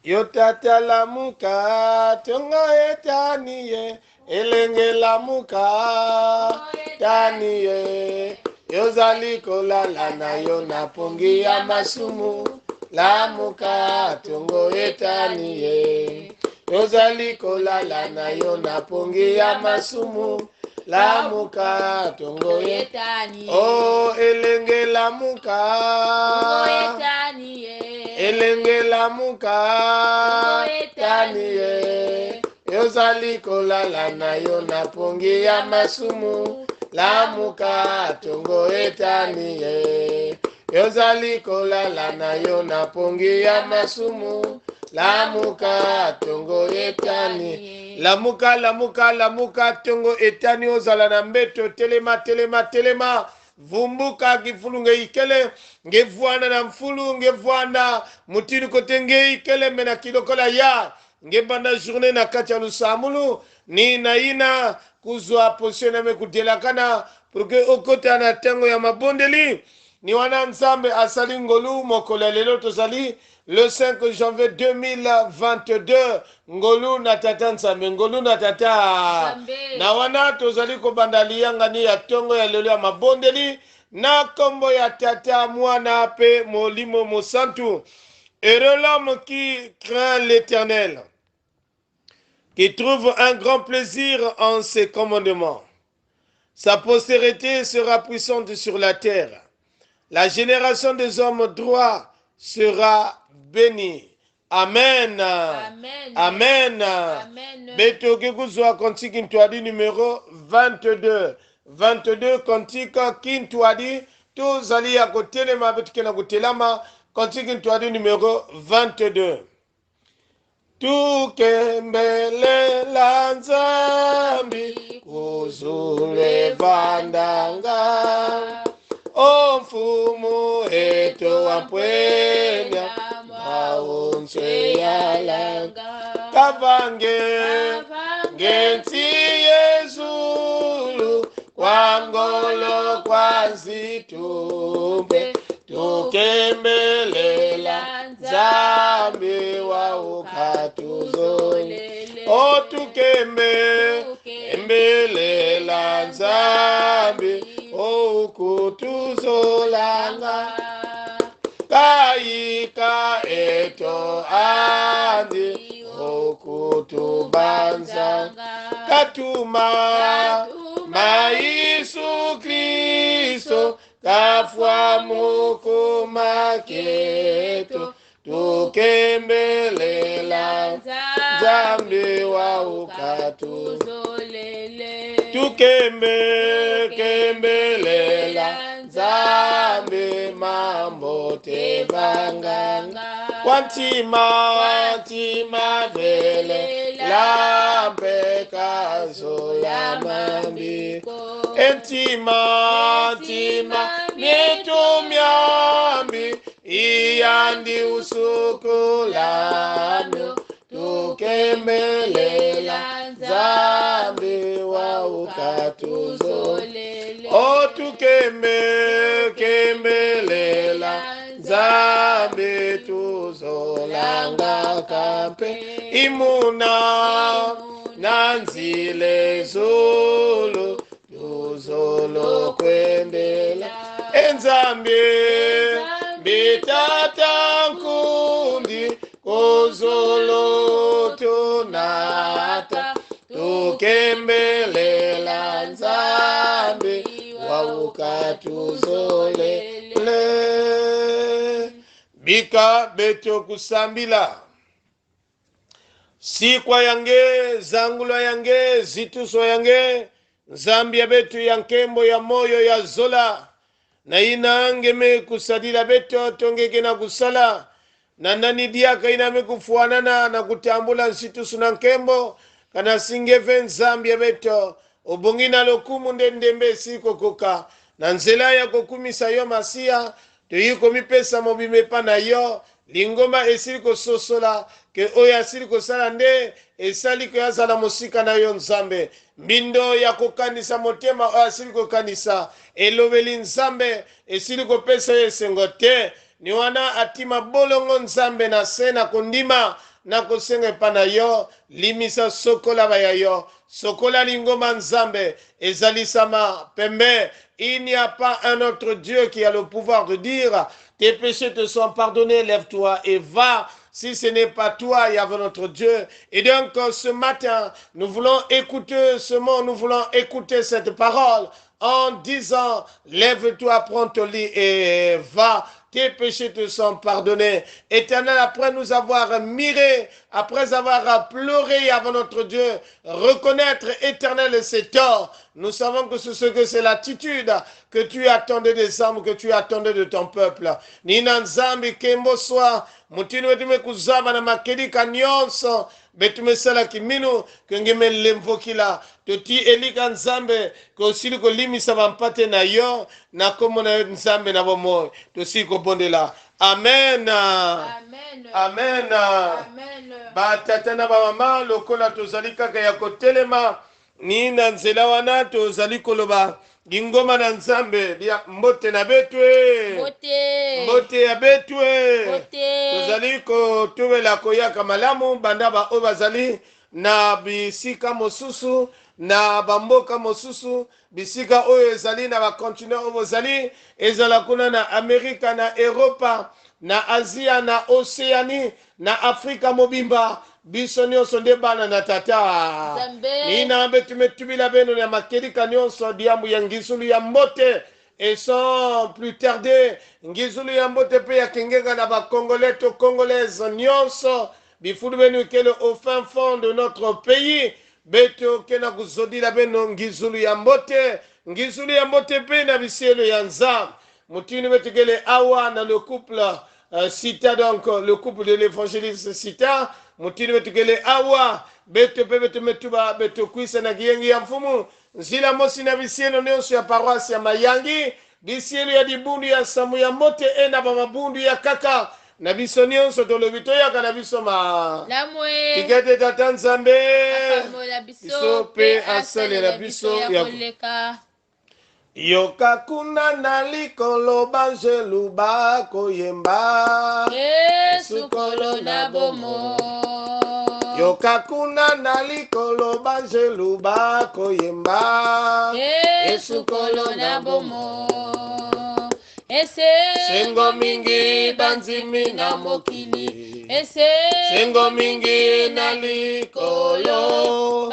Yo tata lamuka tonga etaniye elenge lamuka taniye yozali kolala na yo na pongi ya masumu lamuka tongo etaniye yozali kolala na yo na pongi ya masumu lamuka tongo etaniye oh elenge lamuka elenge lamuka taniye yozali kolala na yo na pongi ya masumu lamuka tongo etaniye yozali kolala na yo na pongi ya masumu lamuka tongo etani lamuka lamuka lamuka tongo etani ozala na mbeto telema telema telema vumbuka kifulu ngeikele ngevuana na mfulu ngevuana mutini kote ngeikele mena kilokola ya ngebanda journée na kati ya lusamulu ni naina kuzwa position me kudelakana pour que okota na tengo ya mabondeli ni wana nzambe asali ngolu mokolo lelo tozali le 5 janvier 2022 ngolu na tata nzambe ngolu na tata na wana tozali kobanda liyangani ya tongo ya lelo ya mabondeli na kombo ya tata mwana pe molimo mosantu. Heureux l'homme qui craint l'Éternel, qui trouve un grand plaisir en ses commandements. Sa postérité sera puissante sur la terre. La génération des hommes droits sera bénie. Amen. Amen. Amen. Amen. Beto kekuzwa konti kintuadi numéro 22. 22 konti kintuadi to zali ya kotelema betu kena kotelama konti kintuadi numéro 22. Tukembelela nzambi kuzule vandanga o mfumu eto wampwenya maunche yalanga kavange ngenti yezulu kwangolo kwanzitumbe tukembelela nzambi wa ukatuzole o tukembelela nzambi o ukutuzolanga kaika eto andi o kutubanza katuma Yesu Kristo kafwa mukumaketo tukembelela nzambi wa ukatuzolele tukembelela nzambi mambo tevanganga kwantima vele lampekazo ya mambiko entima mieto myambi iyandi usukulano tukembelela nzambi wa ukatuzolele o tukembelela nzambi tuzolanga kampe imuna nanzile zulu tuzolo kwendela enzambi bitata nkundi kozolo tunata tukembelela nzambi wa ukatuzolele bika beto kusambila sikwa yange zangula yange zituso yange nzambia betu ya nkembo ya moyo ya zola na inangeme kusadila beto tongeke na kusala na nani diaka iname kufuanana na kutambula nsitusu na nkembo kana singeve nzambia beto ubungina lokumu ndendembe siko kuka na nzela ya kukumisa yo masia tuyiko mipesa mobimepa na yo lingoma esili kososola ke oyo asili kosala nde esali ko yazala mosika na yo nzambe mbindo ya kokanisa motema oyo asili kokanisa elobeli nzambe esili kopesa yo esengo te ni wana atima bolongo nzambe na se na kondima na kosenga pana yo limisa sokola baya yo sokola lingoma nzambe ezalisama pembe. Il n'y a pas un autre Dieu qui a le pouvoir de dire tes péchés te sont pardonnés, lève-toi et va. Si ce n'est pas toi, il y avait notre Dieu. Et donc ce matin, nous voulons écouter ce mot, nous voulons écouter cette parole en disant, lève-toi, prends ton lit et va. Tes péchés te sont pardonnés. Éternel, après nous avoir miré, après avoir pleuré avant notre Dieu, reconnaître, Éternel, ses torts, nous savons que c'est l'attitude que tu attendais des âmes, que tu attendais de ton peuple. Nina nzambi kembo soa, mutini wetume kuzaba na makelika nyonso, betume sala kiminu, kengeme lemvokila, toti elika nzambe, kosili kolimisa bampate na yo, na komo na nzambe na bomo, tosili kobondela. Amen. Amen. Amen. Amen. Ba tata na ba mama, lokola tozali kaka ya kotelema, ni na nzela wana tozali koloba ngingoma na nzambe ya mbote na betwe mbote ya betwe tozali kotobela koyaka malamu banda ba oyo bazali na bisika mosusu na bamboka mosusu bisika oyo ezali na bakontinent oyo bozali ezala kuna na amerika na eropa na asia na oceani na afrika mobimba biso nyonso nde bana na tata nina betumetubila beno na makelika nyonso diambu ya ngizulu ya mbote et sans plus tarder ngizulu ya mbote pe ya kengenga na bakongolais to congolaise nyonso bifulu benu kele au fin fond de notre pays beto kena kuzodila beno ngizulu ya mbote pe na bisielo ya nzambe mutini betukele awa na le couple Sita, donc le couple de l'évangéliste Sita, mutini betukele awa beto pe beto metuba beto kwisa na giyengi ya mfumu nzila mosi na bisielo nyonso ya paroisse ya Mayangi bisielo ya dibundu ya samu ya mbote na bamabundu ya kaka na biso nyonso tolobi toyaka na biso tikete tata nzambe biso pe asalela biso ya koleka. Yoka kuna na likolo banzelu bakoyemba Yesu kolo na bomo. Yoka kuna na likolo banzelu bakoyemba Yesu kolo na bomo. Sengo mingi banzimi na mokili Sengo mingi na likolo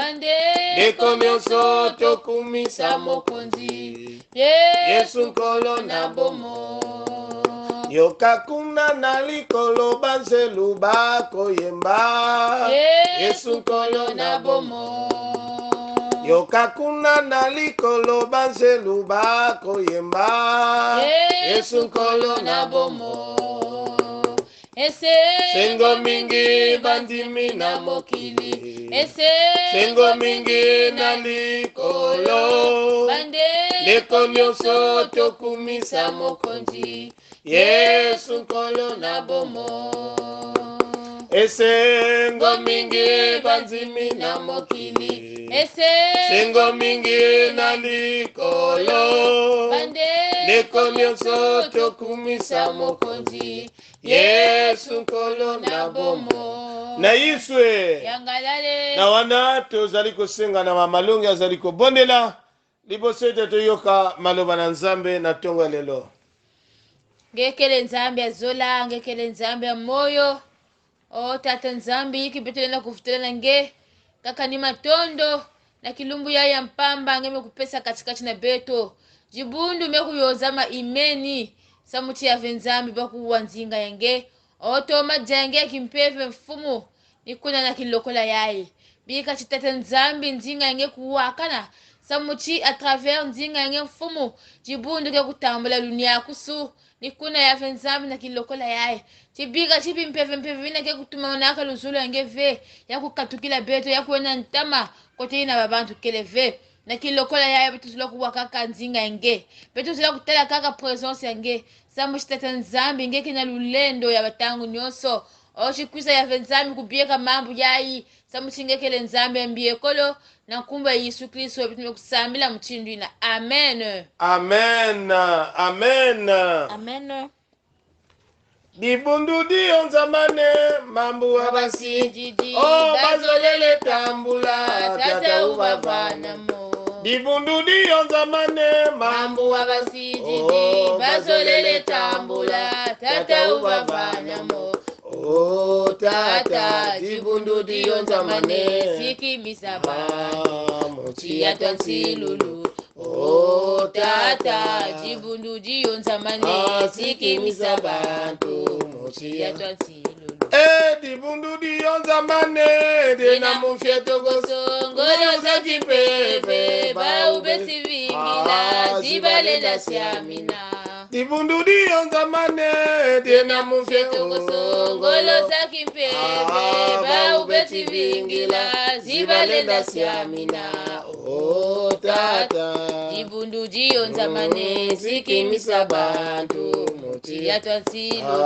Deko nyonso tokumisa mokonzi Yesu nkolo na bomo Yoka kuna na likolo banzelu bakoyemba Yesu nkolo na bomo Yoka kuna na likolo banzelu bakoyemba Yesu nkolo na bomo Sengo mingi bandimi na mokili Sengo mingi na likolo Deko nyonso tokumisa mokonzi Yesu nkolo na bomo Esengo mingi bandimi na mokili Sengo mingi na likolo Deko nyonso tokumisa mokonzi Yesu nkolo na bomo na Yiswe na wana tozali kosenga na mamalongi azali kobondela liboso ete toyoka maloba na nzambe na ntongo ya lelo ngekele nzambe azola ngekele nzambe ya moyo o tata nzambe iki betolena kufutelana nge kaka ni matondo na kilumbu ya mpamba ngeme kupesa katikati na beto jibundu mekuyoza ma imeni samuti ya venzambi bakuwa nzinga yange oto majange kimpeve mfumu nikuna na kilokola yaye bika chitata nzambi nzinga yange kuwakana samuti a travers nzinga yange mfumu jibundu ke kutambula dunia kusu nikuna ya venzambi na kilokola yaye chibika chipi mpeve vina ke kutuma naka luzulu yange ve ya kukatukila beto ya kuona ntama kote ina babantu keleve na kilokola yaye betu zula kuwa kaka nzinga yange betu zula kutela kaka presence yange samu chitata nzambi nge kina lulendo ya batangu nyonso oshikwisa ya venzambi kubieka mambu yayi samu chingekele nzambi mbiyekolo na kumba Yesu Kristo betu kusambila mchindu ina amen amen amen amen dibundu dionzamane mambu wabasi o bazolele tambula tata ubavanamo dibundu dionzamane mambu wabasi o bazolele tambula tata ubavanamo o tata dibundu dionzamane sikimisaba mochia tansilulu o tata dibundu dionzamane sikimisabantu mochia tansilulu dibundu dionzamane dena mufyetogoso ngolo za jipepe ba ubesivingila zibalenda siamina dibundu dionzamane dena mufyetogoso ngolo za kipepe ba ubesivingila zibalenda siamina o tata dibundu dionzamane sikimisabantu mochia tansilulu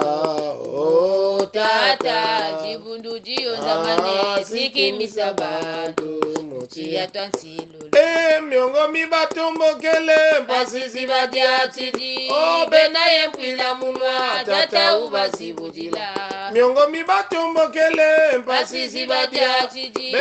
o tata dibundu dionzamane sikimisabantu mochia tansilulu miongo mibatombokele mpasisi badiatidi o benaye mpwila munwa tata ubasibudila miongo mibatombokele mpasisi badiatidi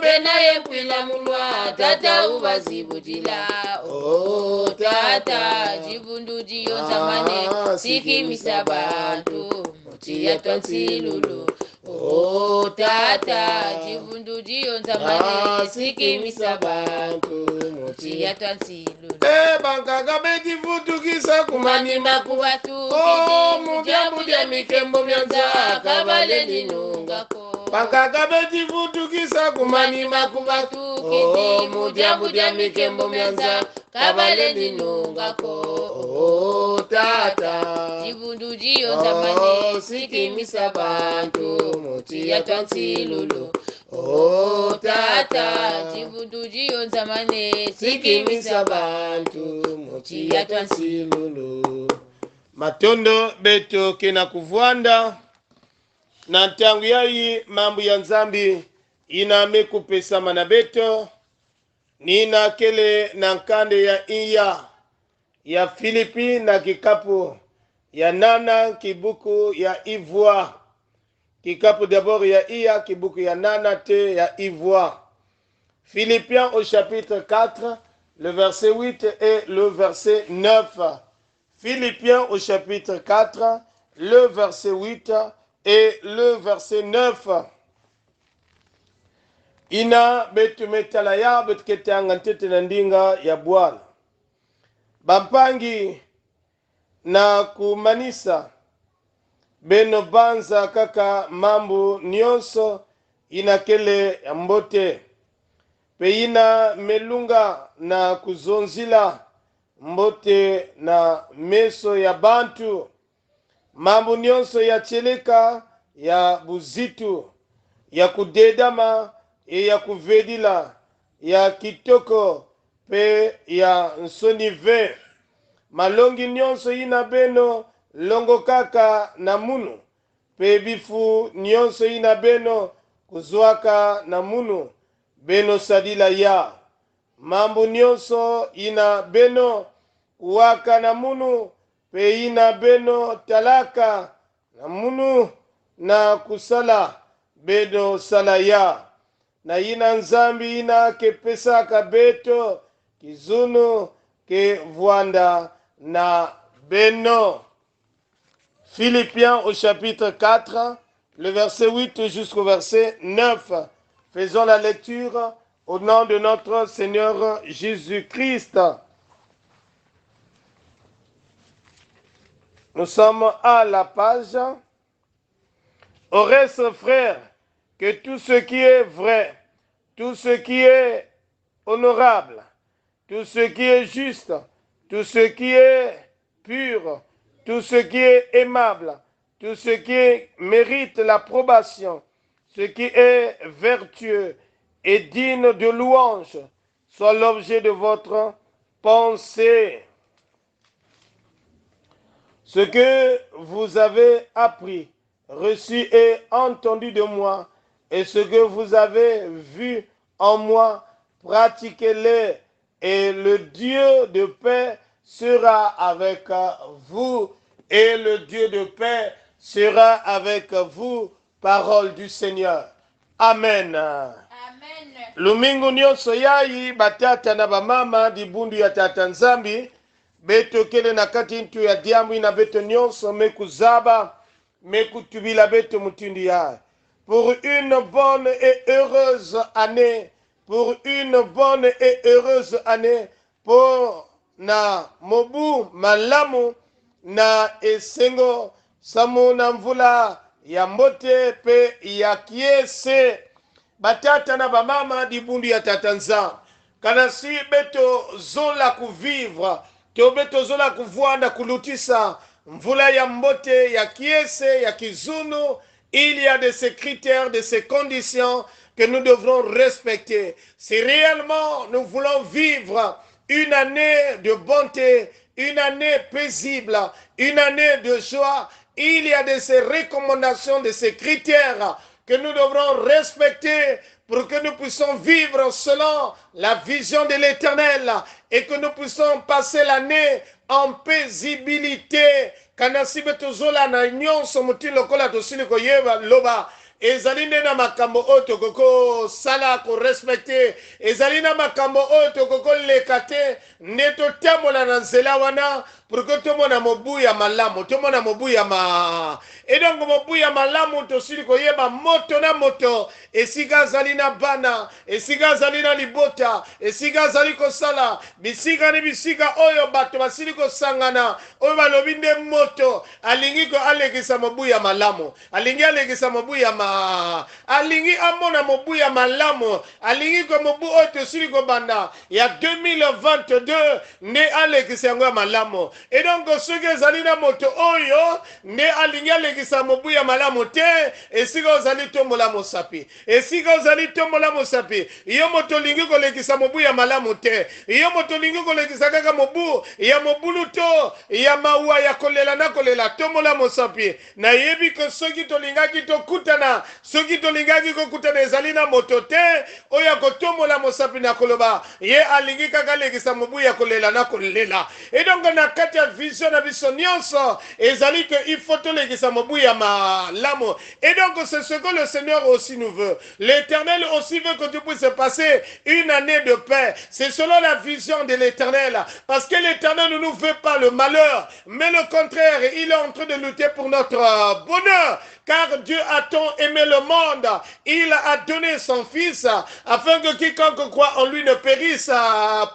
benaye mpwila munwa tata ubasibudila o tata dibundu dionzamane sikimisabantu mochia tansilulu o tata dibundu dionzamane sikimisabantu mochia tansilulu bankaga bedivutukisa kumanima kubatu mubyambu bya mikembo myanza kabale ninungako bankaga bedivutukisa kumanima kubatu mubyambu bya mikembo myanza kabale ninungako o tata dibundu dionzamane sikimisabantu mochia tansilulu o tata dibundu dionzamane sikimisabantu mochia tansilulu matondo beto kena kuvwanda na ntangu yayi mambo ya nzambi ina mekupesa mana beto nina kele na nkande ya iya ya Filipi na kikapu ya nana kibuku ya ivoire kikapu d'abord ya iya kibuku ya nana te ya ivoire. Philippiens au chapitre 4 le verset 8 et le verset 9. Philippiens au chapitre 4 le verset 8 et le verset 9. Ina betu metalaya betu ketanga ntete na ndinga ya bwala bampangi na kumanisa beno banza kaka mambo nyonso ina kele ya mbote pe ina melunga na kuzonzila mbote na meso ya bantu mambo nyonso ya cheleka ya buzitu ya kudedama ya kuvedila ya kitoko pe ya nsonive malongi nyonso ina beno longo kaka na munu pe bifu nyonso ina beno kuzwaka na munu beno sadila ya mambo nyonso ina beno kuwaka na munu pe ina beno talaka na munu na kusala beno sala ya na ina nzambi ina kepesaka beto kizunu ke vwanda na beno. Philippiens au chapitre 4, le verset 8 jusqu'au verset 9. Faisons la lecture au nom de notre Seigneur Jésus-Christ. Nous sommes à la page. Au reste, frères, que tout ce qui est vrai, tout ce qui est honorable, tout ce qui est juste, tout ce qui est pur, tout ce qui est aimable, tout ce qui mérite l'approbation, ce qui est vertueux et digne de louange, soit l'objet de votre pensée. Ce que vous avez appris, reçu et entendu de moi, et ce que vous avez vu en moi, pratiquez-le, et le Dieu de paix sera avec vous, et le Dieu de paix sera avec vous. Parole du Seigneur. Amen. Amen. Lumingu nyonso yai batata na bamama di bundu ya tata nzambi beto kele na kati ntu ya diambu ina beto nyonso mekuzaba mekutubila beto mutindi ya. Pour une bonne et heureuse année, pour une bonne et heureuse année, pour na mobu malamu na esengo samu na mvula ya mbote pe ya kiese batata na bamama di bundu ya tata nzambi kana si beto zola kuvivre to beto zola kuvwanda kulutisa mvula ya mbote ya kiese ya kizunu. Il y a de ces critères, de ces conditions que nous devrons respecter. Si réellement nous voulons vivre une année de bonté, une année paisible, une année de joie, il y a de ces recommandations, de ces critères que nous devrons respecter pour que nous puissions vivre selon la vision de l'Éternel et que nous puissions passer l'année en paisibilité. Kanasi betozola na nyonso muti lokola tosili koyeba loba ezali nde na makambo oyo tokoko sala ko respecte ezali na makambo oyo tokoko leka te nde totambola na nzela wana pour que tomona mobu ya malamu tomona mobu ya ma et donc mobu ya malamu tosili koyeba moto na moto esika azali na bana esika azali na libota esika azali kosala bisika ni bisika oyo bato basili kosangana oyo balobi nde moto alingi ko alekisa mobu ya malamu alingi alekisa mobu ya alingi amona mobu ya malamu alingi ko mobu oyo tosili kobanda ya 2022 nde alekisa yango ya malamu. Et donc soki ezali na moto oyo nde alingi alekisa mobu ya malamu te esika ozali tombola mosapi esika ozali tombola mosapi yo moto olingi kolekisa mobu ya malamu te yo moto olingi kolekisa kaka mobu ya mobulu to ya mawa ya kolela na kolela tombola mosapi nayebi ko soki tolingaki tokutana soki tolingaki kokutana ezali na moto te oyo kotombola mosapi na koloba ye alingi kaka lekisa mobu ya kolela na kolela. Et donc na kati ya vision na biso nyonso ezali que il faut tolekisa mobu ya malamu. Et donc c'est ce que le Seigneur aussi nous veut. L'Éternel aussi veut que tu puisses passer une année de paix. C'est selon la vision de l'Éternel. Parce que l'Éternel ne nous veut pas le malheur, mais le contraire, il est en train de lutter pour notre bonheur. Car Dieu a tant aimé le monde, il a donné son Fils, afin que quiconque croit en lui ne périsse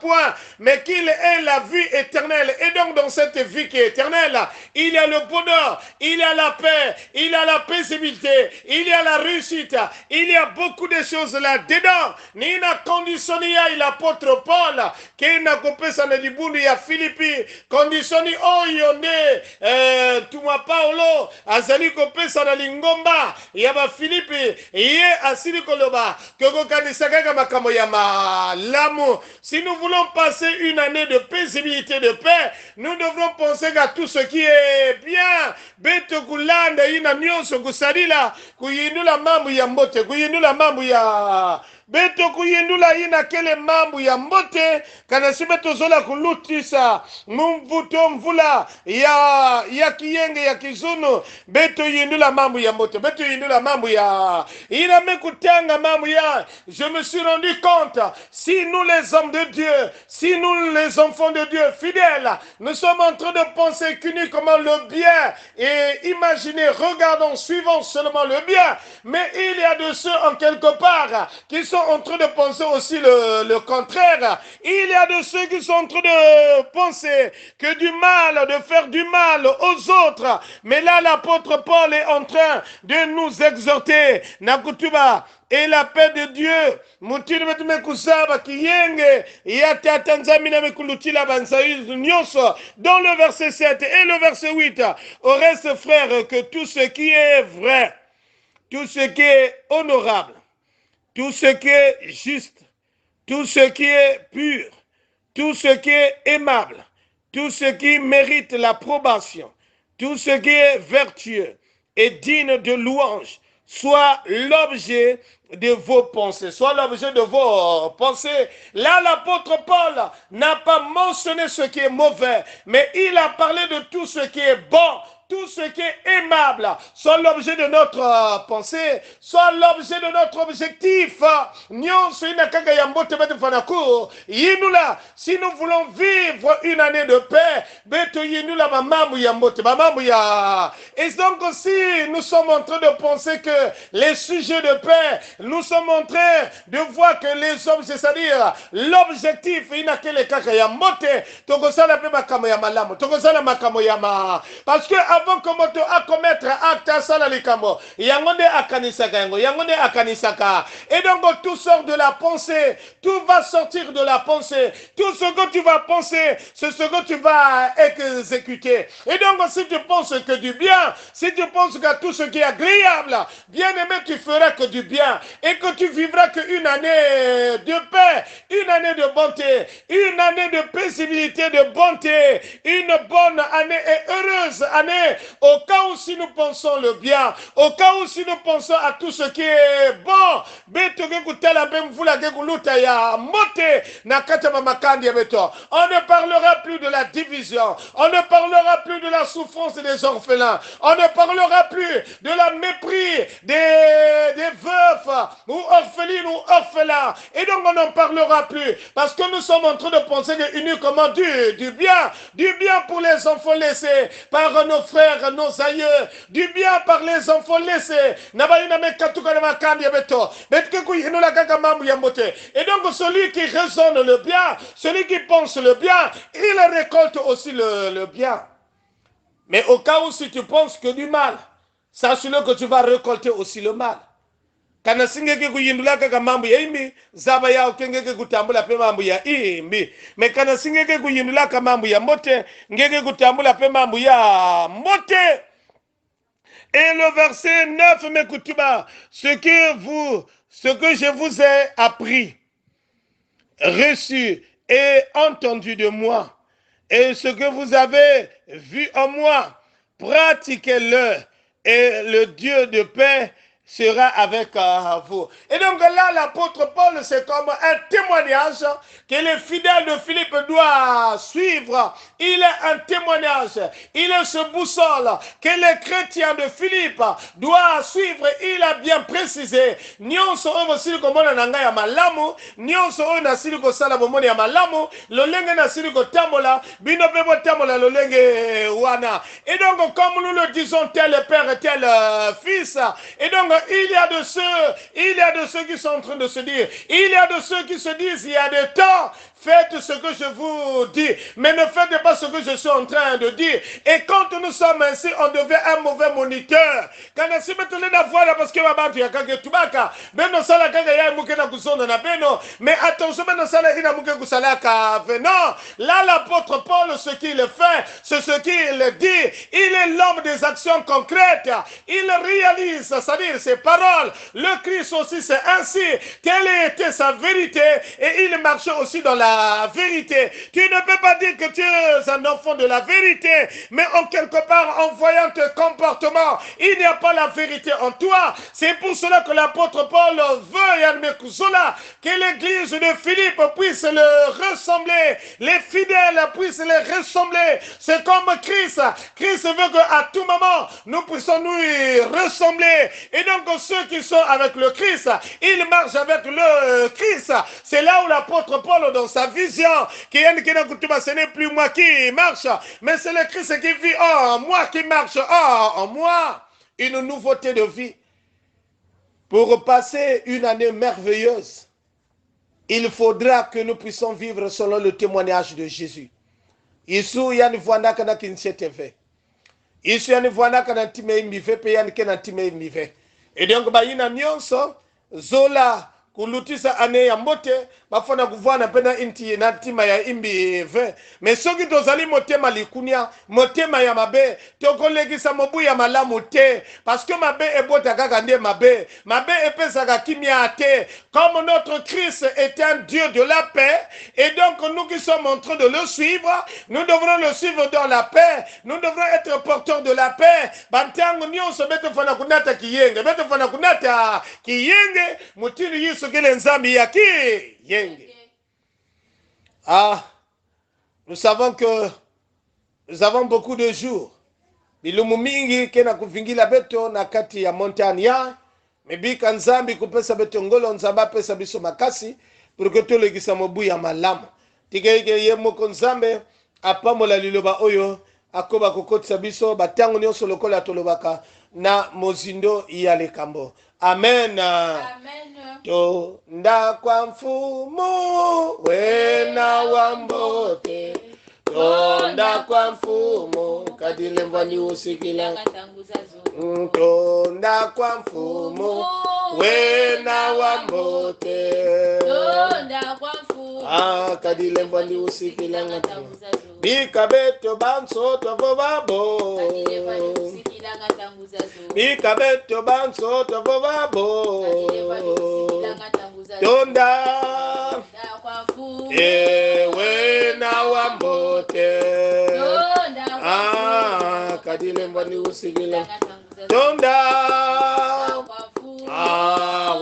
point, mais qu'il ait la vie éternelle. Et donc dans cette vie qui est éternelle, il y a le bonheur, il y a la paix, il y a la paisibilité, il y a la réussite, il y a beaucoup de choses là-dedans. Nina conditioni ya l'apôtre Paul, qui n'a coupé sa nedibundi ya Philippi, conditioni oyo ne tuma Paulo, azali coupé sa lingomba ya ba Philippe ye asili koloba koko kanisa kaka makambo ya malamu. Si nous voulons passer une année de paisibilité, de paix, nous devrons penser à tout ce qui est bien. Beto kulanda ina nyonso kusalila kuyindula mambo ya mbote kuyindula mambo ya beto kuyindula ina kele mambo ya mbote kana sibeto zola kulutisa mvuto mvula ya kiyenge ya kizunu beto yindula mambo ya mbote beto yindula mambo ya ina mekutanga mambo ya. Je me suis rendu compte, si nous les hommes de Dieu, si nous les enfants de Dieu fidèles, nous sommes en train de penser qu'uniquement le bien et imaginez, regardons, suivons seulement le bien, mais il y a de ceux en quelque part qui sont en train de penser aussi le contraire. Il y a de ceux qui sont en train de penser que du mal, de faire du mal aux autres. Mais là, l'apôtre Paul est en train de nous exhorter. Nakutuba. Et la paix de Dieu, mutini metume kusaba kiyenge ya tatanzami na mekulutila bansaïs nyonso. Dans le verset 7 et le verset 8, au reste frère, que tout ce qui est vrai, tout ce qui est honorable, tout ce qui est juste, tout ce qui est pur, tout ce qui est aimable, tout ce qui mérite l'approbation, tout ce qui est vertueux et digne de louange, soit l'objet de vos pensées, soit l'objet de vos pensées. Là, l'apôtre Paul n'a pas mentionné ce qui est mauvais, mais il a parlé de tout ce qui est bon. tout ce qui est aimable soit l'objet de notre pensée, soit l'objet de notre objectif. Si nous voulons vivre une année de paix, et donc aussi, nous sommes en train de penser que les sujets de paix, nous sommes en train de voir que les hommes, c'est-à-dire l'objectif, parce que avant que moto a commettre acte à sala likamo, yangonde akanisaka yango, yangonde akanisaka. Et donc tout sort de la pensée, tout va sortir de la pensée. Tout ce que tu vas penser, c'est ce que tu vas exécuter. Et donc si tu penses que du bien, si tu penses qu'à tout ce qui est agréable, bien aimé, tu feras que du bien et que tu vivras qu'une année de paix, une année de bonté, une année de paisibilité, de bonté, une bonne année et heureuse année, au cas où si nous pensons le bien, au cas où si nous pensons à tout ce qui est bon. On ne parlera plus de la division, on ne parlera plus de la souffrance des orphelins, on ne parlera plus de la mépris des veufs ou orphelines ou orphelins, et donc on n'en parlera plus, parce que nous sommes en train de penser uniquement du bien pour les enfants laissés par nos frères, nos aïeux, du bien par les enfants laissés. Et donc celui qui raisonne le bien, celui qui pense le bien, il récolte aussi le bien. Mais au cas où si tu penses que du mal, sache-le que tu vas récolter aussi le mal. Kana singeke kuyindula kaka mambo ya imbi zaba yao kengeke kutambula pe mambo ya imbi, me kana singeke kuyindula kaka mambo ya mote ngeke kutambula pe mambo ya mote. Et le verset 9, m'écoutez-moi, ce que je vous ai appris, reçu et entendu de moi, et ce que vous avez vu en moi, pratiquez-le, et le Dieu de paix sera avec vous. Et donc là, l'apôtre Paul, c'est comme un témoignage que les fidèles de Philippe doivent suivre. Il est un témoignage, il est ce boussole que les chrétiens de Philippe doivent suivre. Il a bien précisé. Nyonso oyo sili komona nanga ya malamu, nyonso oyo na sili kosala bomoni ya malamu, lolenge na sili kotambola, bino pe botambola lolenge wana. Et donc comme nous le disons, tel père et tel fils, et donc il y a de ceux qui sont en train de se dire, il y a de ceux qui se disent, il y a des temps, faites ce que je vous dis, mais ne faites pas ce que je suis en train de dire. Et quand nous sommes ainsi, on devient un mauvais moniteur. Quand on se met à voir, parce que mais attention, non, là l'apôtre Paul, ce qu'il fait, c'est ce qu'il dit. Il est l'homme des actions concrètes. Il réalise, c'est-à-dire ses paroles. Le Christ aussi, c'est ainsi. Quelle était sa vérité? Et il marchait aussi dans la vérité. Tu ne peux pas dire que tu es un enfant de la vérité, mais en quelque part, en voyant tes comportements, il n'y a pas la vérité en toi. C'est pour cela que l'apôtre Paul veut, que l'église de Philippe puisse le ressembler, les fidèles puissent les ressembler. C'est comme Christ. Christ veut qu'à tout moment, nous puissions nous ressembler. Et donc, ceux qui sont avec le Christ, ils marchent avec le Christ. C'est là où l'apôtre Paul, dans sa vision, ce n'est plus moi qui marche, mais c'est le Christ qui vit en moi, qui marche en moi. Une nouveauté de vie. Pour passer une année merveilleuse, il faudra que nous puissions vivre selon le témoignage de Jésus. Isu yani vuanda kana kinseteve. Isu yani vuanda kana time mive pe yani kena time mive. Et donc ba ina nyonso zola kulutisa ane ya mbote bafona kuvana pena inti na tima ya imbi ve. Mais soki tozali motema likunia, motema ya mabe, tokolekisa mobu ya malamu te, parce que mabe ebota kaka nde mabe, mabe epesaka kimia te. Comme notre Christ est un Dieu de la paix, et donc nous qui sommes en train de le suivre, nous devrons le suivre dans la paix, nous devrons être porteurs de la paix. Bantango nyonso bete fana kunata kiyenge, bete fana kunata kiyenge, mutiri yiso kele nzambi ya kiyenge. Ah, nous savons que nous avons beaucoup de jours bilumu mingi kena kuvingila beto na kati ya montania mebika nzambi kupesa beto ngolo nzamba pesa biso makasi pour que tolegisa mobu ya malamu tigeke ye moko nzambe apamola liloba oyo akoba kokotisa biso batango nyonso lokola tolobaka na mozindo ya likambo. Amen. Amen. Tonda kwa mfumu wena wambote, tonda kwa mfumu kadile mbwani usikila. Tonda kwa mfumu wena wambote, tonda kwa mfumu kadile mbwani usikila. Bika beto banso tovo babo, bika beto banso tovo babo, tonda wena wambote, kadile mbwani usikila. Tonda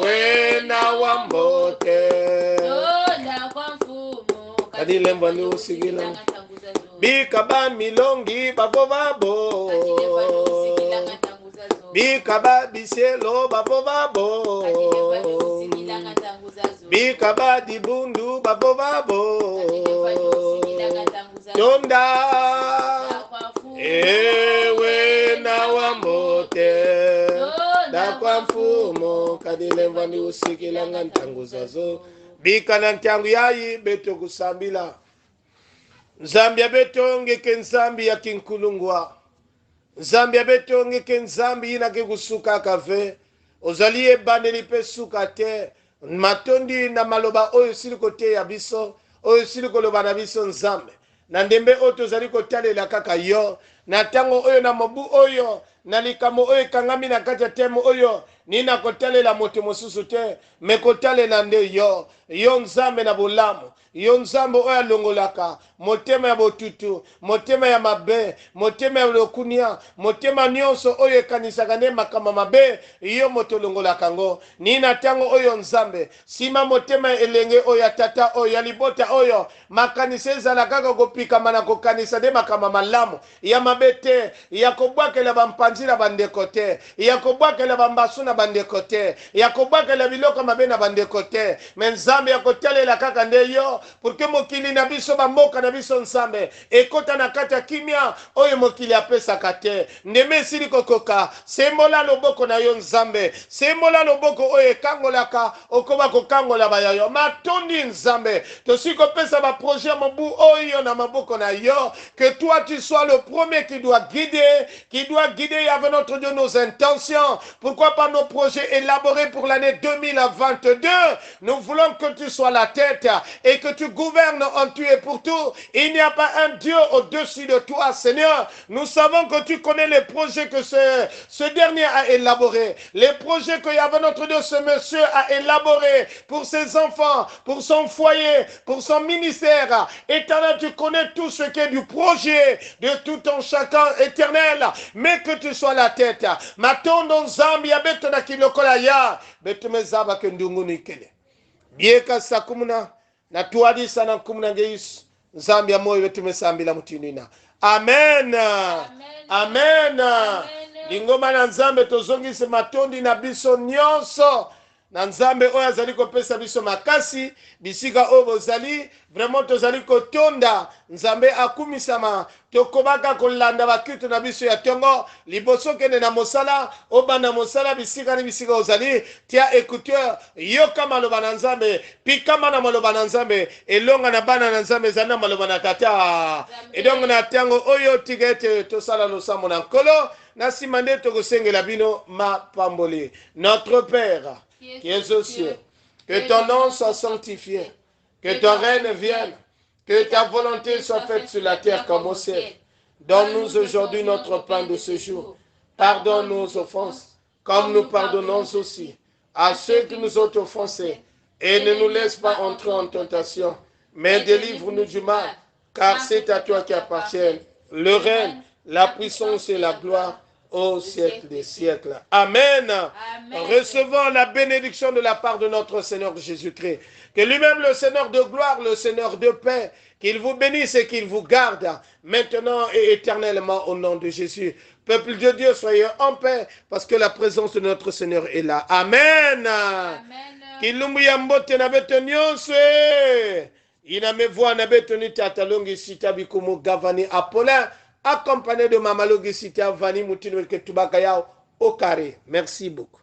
wena wambote, kadile mbwani usikila. Bika ba milongi babo babo, bika ba biselo babo babo, bika ba dibundu babo babo, tonda ewe na wambote, da kwa mfumo kadile mbwani usikila ngantanguza zo. Bika na ntangu yayi beto kusambila nzambi ya beto ngeke nzambi ya kinkulungwa, nzambi ya beto ngeke nzambi inake kusuka kave ozali ebandeli pe suka te matondi na maloba oyo sili kote ya biso oyo sili koloba na biso nzambe na ndembe oyo tozali kotalela kaka yo na ntango oyo na mobu oyo na likambo oyo ekangami na kati ya temo oyo nina kotalela moto mosusu te me kotalela nde yo yo nzambe na bolamu, yo nzambe oyo alongolaka motema ya botutu, motema ya mabe, motema ya lokunia, motema nyonso oyo ekanisaka nde makambo mabe, yo moto olongolaka ngo. Nina ntango oyo nzambe sima motema elenge oyo ya tata oyo ya libota oyo makanisa ezala kaka kopikama na kokanisa nde makambo malamu ya mabe te, ya kobwakela bampanzila bandeko te, ya kobwakela bambasu na bandeko te, ya kobwakela biloko mabe na bandeko te, me nzambe ya kotalela kaka nde yo pour que mokili na biso bamboka na biso nzambe ekota na kati ya kimia oyo mokili apesaka te. Ndeme esili kokoka sembola loboko na yo nzambe, sembola loboko oyo ekangolaka okoba kokangola bayayo matondi nzambe tosili kopesa baprojet ya mobu oyo na maboko na yo, que toi tu sois le premier qui doit guider avec notre Dieu nos intentions. Pourquoi pas nos projets élaborés pour l'année 2022. Nous voulons que tu sois la tête et que tu gouvernes en tout et pour tout. Il n'y a pas un Dieu au-dessus de toi, Seigneur. Nous savons que tu connais les projets que ce dernier a élaborés. Les projets que Yahvé notre Dieu, ce monsieur a élaborés pour ses enfants, pour son foyer, pour son ministère. Éternel, tu connais tout ce qui est du projet de tout en chacun, éternel. Mais que tu sois la tête. Matondo nzambi ya beto na kilokola ya beto mezaba kendunguni kele. Bieka sakumuna na tuadi sana kumuna geis nzambi ya moyo beto mesambila mutinina. Amen. Amen. Lingoma na nzambe tozongise matondi na biso nyonso. Na nzambe oyo azali kopesa biso makasi bisika oyo bozali vraiment tozali kotonda nzambe akumisama tokobaka kolanda bakitu na biso ya tongo liboso kende na mosala obanda mosala bisika ni bisika ozali tia écouteur yoka maloba na nzambe pikama na maloba na nzambe elonga na bana na nzambe zana maloba na tata edongo na tango oyo tigete tosala losambo na nkolo na simande tokosengela bino mapamboli. Notre Père qui es aux cieux, que ton nom soit sanctifié, que ton règne vienne, que ta volonté soit faite sur la terre comme au ciel. Donne-nous aujourd'hui notre pain de ce jour. Pardonne nos offenses, comme nous pardonnons aussi à ceux qui nous ont offensés. Et ne nous laisse pas entrer en tentation, mais délivre-nous du mal, car c'est à toi qui appartient le règne, la puissance et la gloire au siècle des siècles. Amen. Recevons la bénédiction de la part de notre Seigneur Jésus-Christ. Que lui-même, le Seigneur de gloire, le Seigneur de paix, qu'il vous bénisse et qu'il vous garde maintenant et éternellement au nom de Jésus. Peuple de Dieu, soyez en paix parce que la présence de notre Seigneur est là. Amen. Kilumbu ya mbote na beto nyonso ina mevoa na beto ni tatalongi sita bikumu gavani Apollin accompagné de Mamalongi sita vani mutino ke tubaka yao au carré. Merci beaucoup.